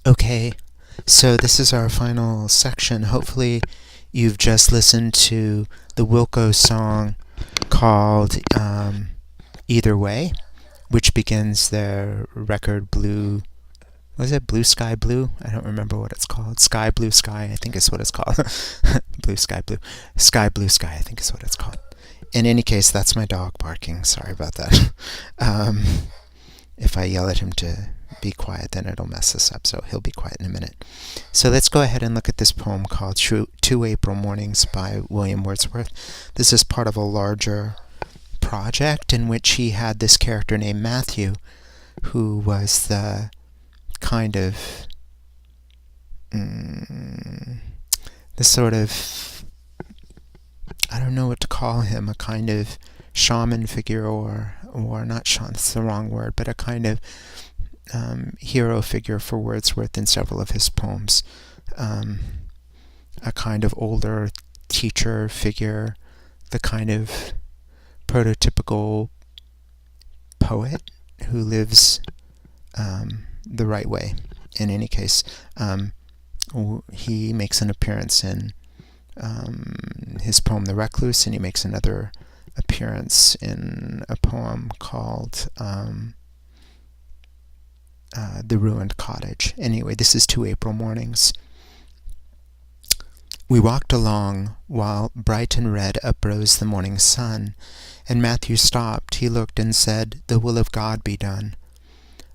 Okay, so this is our final section. Hopefully, you've just listened to the Wilco song called Either Way, which begins their record Blue. Was it Blue Sky Blue? I don't remember what it's called. Sky Blue Sky, I think is what it's called. Blue Sky Blue. Sky Blue Sky, I think is what it's called. In any case, that's my dog barking. Sorry about that. If I yell at him to be quiet, then it'll mess us up, so he'll be quiet in a minute. So let's go ahead and look at this poem called Two April Mornings by William Wordsworth. This is part of a larger project in which he had this character named Matthew, who was the kind of the sort of, I don't know what to call him, a kind of shaman figure, or not shaman, that's the wrong word, but a kind of hero figure for Wordsworth in several of his poems. A kind of older teacher figure, the kind of prototypical poet who lives the right way. In any case, he makes an appearance in his poem The Recluse, and he makes another appearance in a poem called The Ruined Cottage. Anyway, this is Two April Mornings. We walked along while bright and red uprose the morning sun, and Matthew stopped. He looked and said, "The will of God be done."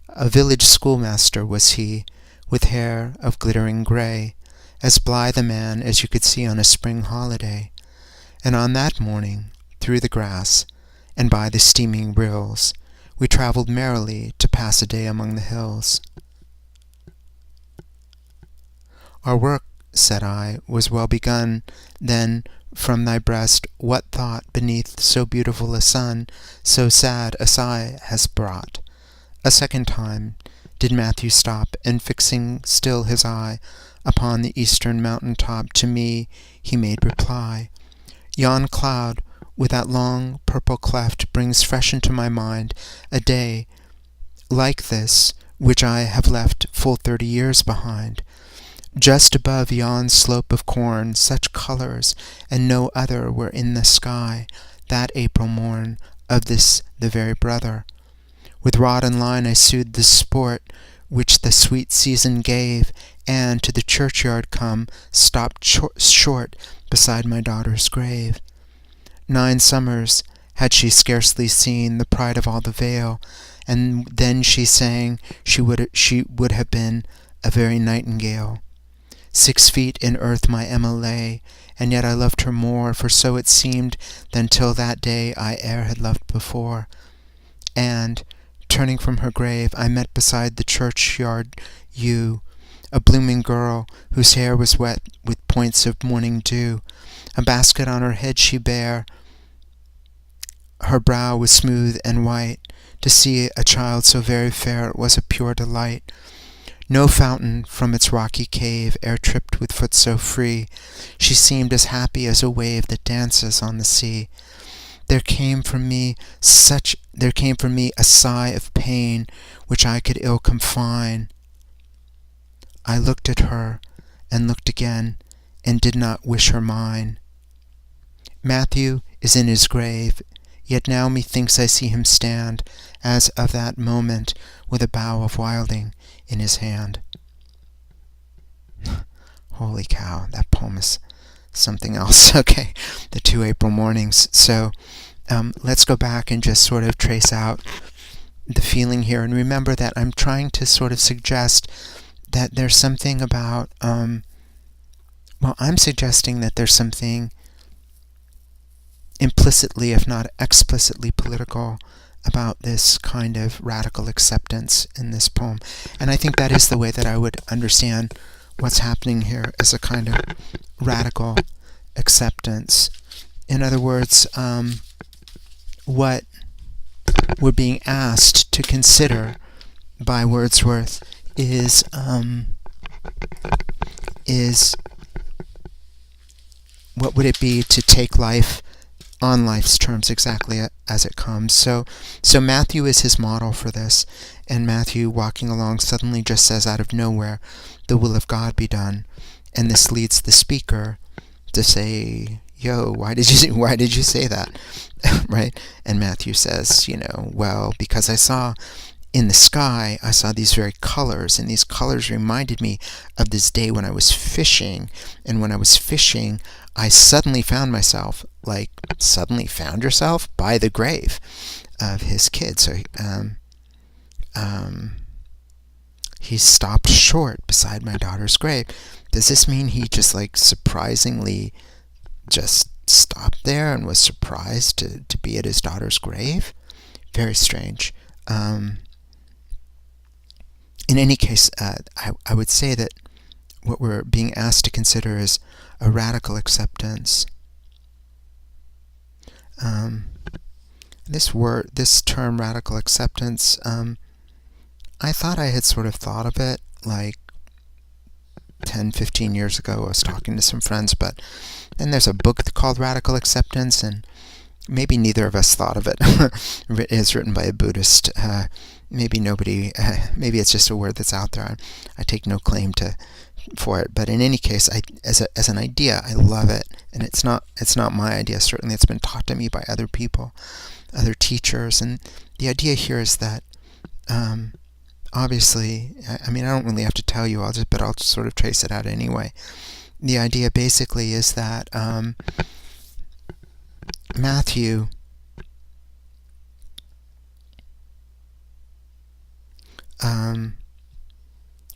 A village schoolmaster was he, with hair of glittering grey, as blithe a man as you could see on a spring holiday. And on that morning, through the grass, and by the steaming rills, we travelled merrily to pass a day among the hills. Our work, said I, was well begun. Then from thy breast what thought beneath so beautiful a sun, so sad a sigh has brought? A second time did Matthew stop, and fixing still his eye upon the eastern mountain top, to me he made reply, "Yon cloud with that long purple cleft brings fresh into my mind a day like this which I have left full 30 years behind. Just above yon slope of corn, such colours and no other were in the sky, that April morn of this the very brother. With rod and line I soothed the sport which the sweet season gave, and to the churchyard come, stopped short beside my daughter's grave. 9 summers had she scarcely seen the pride of all the vale, and then she sang she would have been a very nightingale. 6 feet in earth my Emma lay, and yet I loved her more, for so it seemed than till that day I e'er had loved before. And, turning from her grave, I met beside the churchyard yew, a blooming girl, whose hair was wet with points of morning dew. A basket on her head she bare, her brow was smooth and white. To see a child so very fair it was a pure delight. No fountain from its rocky cave e'er tripped with foot so free. She seemed as happy as a wave that dances on the sea. There came from me a sigh of pain which I could ill confine. I looked at her and looked again, and did not wish her mine. Matthew is in his grave, yet now methinks I see him stand, as of that moment, with a bough of wilding in his hand. Holy cow, that poem is something else. Okay, the Two April Mornings. So let's go back and just sort of trace out the feeling here, and remember that I'm trying to sort of suggest that there's something about, I'm suggesting that there's something implicitly, if not explicitly political, about this kind of radical acceptance in this poem. And I think that is the way that I would understand what's happening here, as a kind of radical acceptance. In other words, what we're being asked to consider by Wordsworth is what would it be to take life on life's terms exactly as it comes. So Matthew is his model for this, and Matthew, walking along, suddenly just says out of nowhere, "The will of God be done," and this leads the speaker to say, "Yo, why did you say that?" Right? And Matthew says, "Well, because I saw in the sky, I saw these very colors, and these colors reminded me of this day when I was fishing, and when I was fishing, I suddenly found myself," like suddenly found yourself, by the grave of his kid. So he stopped short beside my daughter's grave. Does this mean he just like surprisingly just stopped there and was surprised to be at his daughter's grave? Very strange. In any case, I would say that what we're being asked to consider is a radical acceptance. This term, radical acceptance, I thought I had sort of thought of it like 10, 15 years ago. I was talking to some friends, but then there's a book called Radical Acceptance, and maybe neither of us thought of it. It's written by a Buddhist. Maybe maybe it's just a word that's out there. I take no claim for it. But in any case, as an idea, I love it, and it's not my idea. Certainly, it's been taught to me by other people, other teachers, and the idea here is that, obviously, I mean, I don't really have to tell you. I'll just sort of trace it out anyway. The idea basically is that Matthew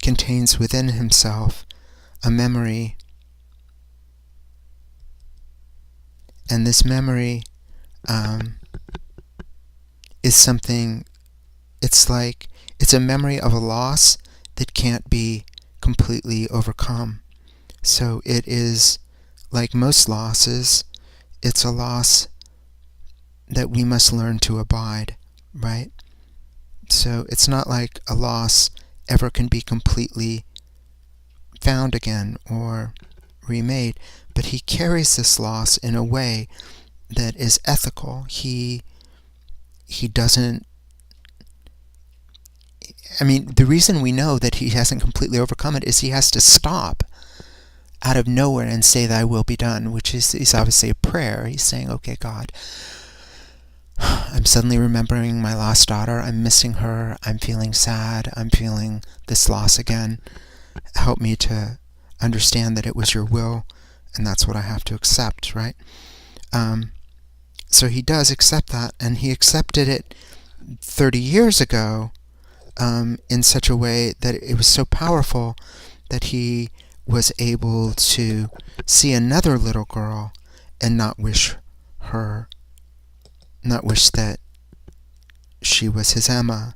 contains within himself a memory, and this memory is something. It's a memory of a loss that can't be completely overcome. So it is, like most losses, it's a loss that we must learn to abide, right? So it's not like a loss ever can be completely found again or remade, but he carries this loss in a way that is ethical. He doesn't, I mean, the reason we know that he hasn't completely overcome it is he has to stop out of nowhere and say, "Thy will be done," which is obviously a prayer. He's saying, "Okay, God, I'm suddenly remembering my lost daughter. I'm missing her. I'm feeling sad. I'm feeling this loss again. Help me to understand that it was your will, and that's what I have to accept," right? So he does accept that, and he accepted it 30 years ago in such a way that it was so powerful that he was able to see another little girl and not wish that she was his Emma.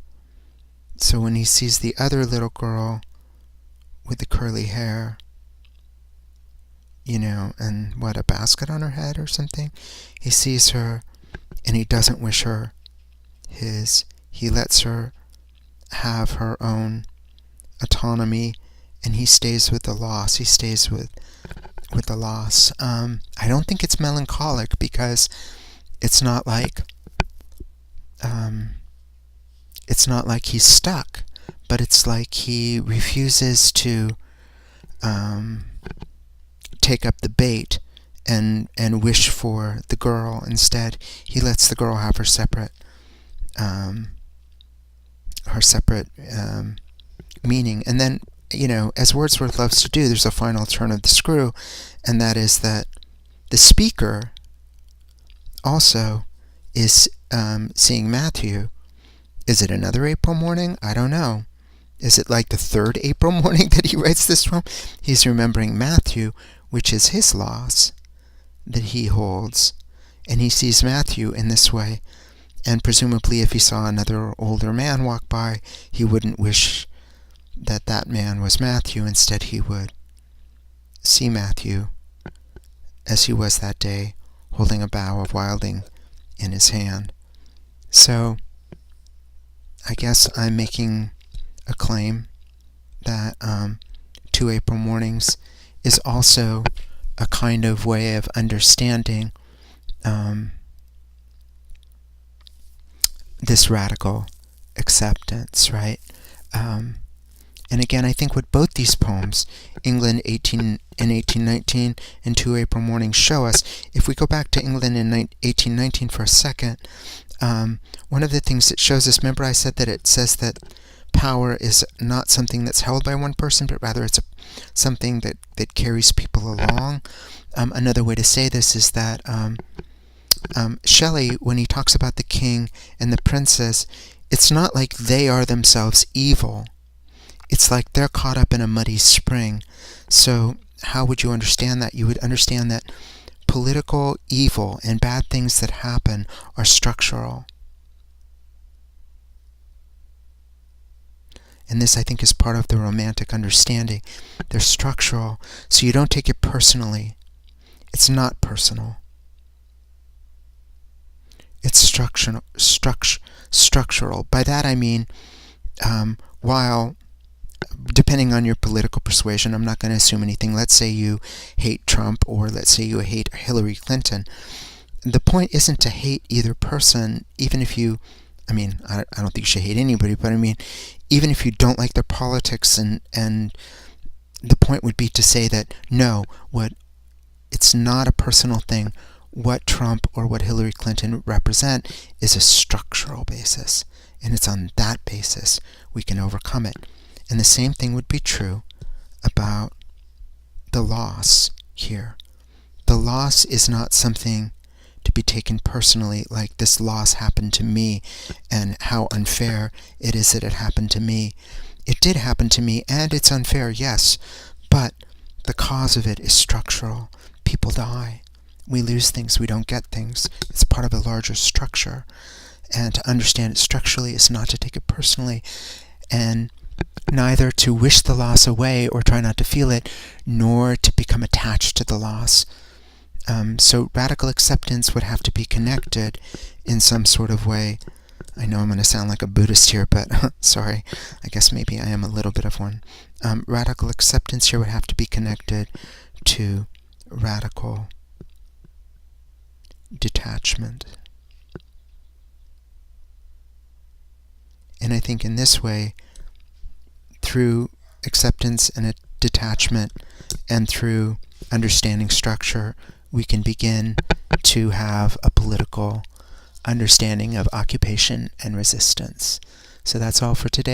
So when he sees the other little girl with the curly hair, and a basket on her head or something, he sees her and he doesn't wish her his. He lets her have her own autonomy, and he stays with the loss. He stays with the loss. I don't think it's melancholic, because it's not like he's stuck, but it's like he refuses to take up the bait and wish for the girl. Instead, he lets the girl have her separate meaning. And then, as Wordsworth loves to do, there's a final turn of the screw, and that is that the speaker also is seeing Matthew. Is it another April morning? I don't know. Is it like the third April morning that he writes this from? He's remembering Matthew, which is his loss that he holds, and he sees Matthew in this way. And presumably, if he saw another older man walk by, he wouldn't wish that man was Matthew. Instead, he would see Matthew as he was that day, holding a bough of wilding in his hand. So, I guess I'm making a claim that 2 April mornings is also a kind of way of understanding this radical acceptance, right? And again, I think what both these poems, England 1819 and Two April Mornings, show us, if we go back to England in 1819 for a second, one of the things it shows us, remember I said that it says that power is not something that's held by one person, but rather it's something that carries people along. Another way to say this is that Shelley, when he talks about the king and the princess, it's not like they are themselves evil. It's like they're caught up in a muddy spring. So how would you understand that? You would understand that political evil and bad things that happen are structural. And this, I think, is part of the Romantic understanding. They're structural, so you don't take it personally. It's not personal. It's structural. By that I mean, while, depending on your political persuasion, I'm not going to assume anything. Let's say you hate Trump, or let's say you hate Hillary Clinton. The point isn't to hate either person, even if you, I don't think you should hate anybody, but even if you don't like their politics, and the point would be to say that, no, it's not a personal thing. What Trump or what Hillary Clinton represent is a structural basis, and it's on that basis we can overcome it. And the same thing would be true about the loss here. The loss is not something to be taken personally, like this loss happened to me and how unfair it is that it happened to me. It did happen to me, and it's unfair, yes, but the cause of it is structural. People die. We lose things. We don't get things. It's part of a larger structure. And to understand it structurally is not to take it personally, and neither to wish the loss away or try not to feel it, nor to become attached to the loss. So radical acceptance would have to be connected in some sort of way. I know I'm going to sound like a Buddhist here, but sorry, I guess maybe I am a little bit of one. Radical acceptance here would have to be connected to radical detachment. And I think in this way, through acceptance and a detachment, and through understanding structure, we can begin to have a political understanding of occupation and resistance. So that's all for today.